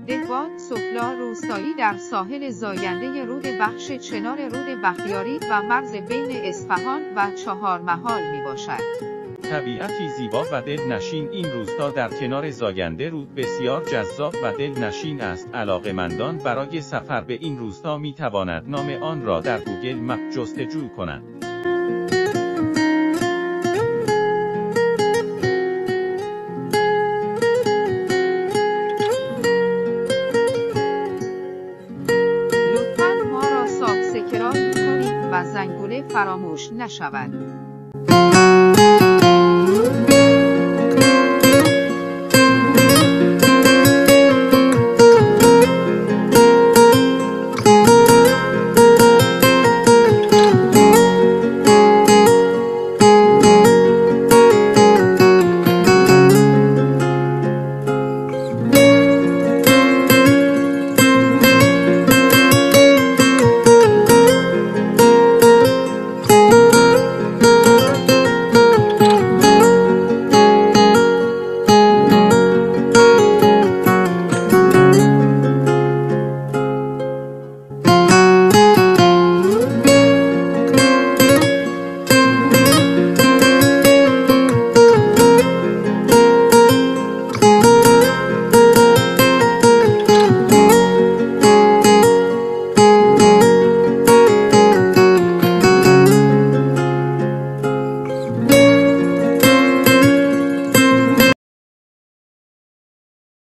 دهبان سفلا روستایی در ساحل زاینده رود بخش چنار رود بختیاری و مرز بین اصفهان و چهارمحال میباشد. طبیعتی زیبا و دلنشین. این روستا در کنار زاینده رود بسیار جذاب و دلنشین است. علاقه‌مندان برای سفر به این روستا می توانند نام آن را در گوگل مپ جستجو کنند. لطفاً ما را سابسکرایب کنید و زنگوله فراموش نشود.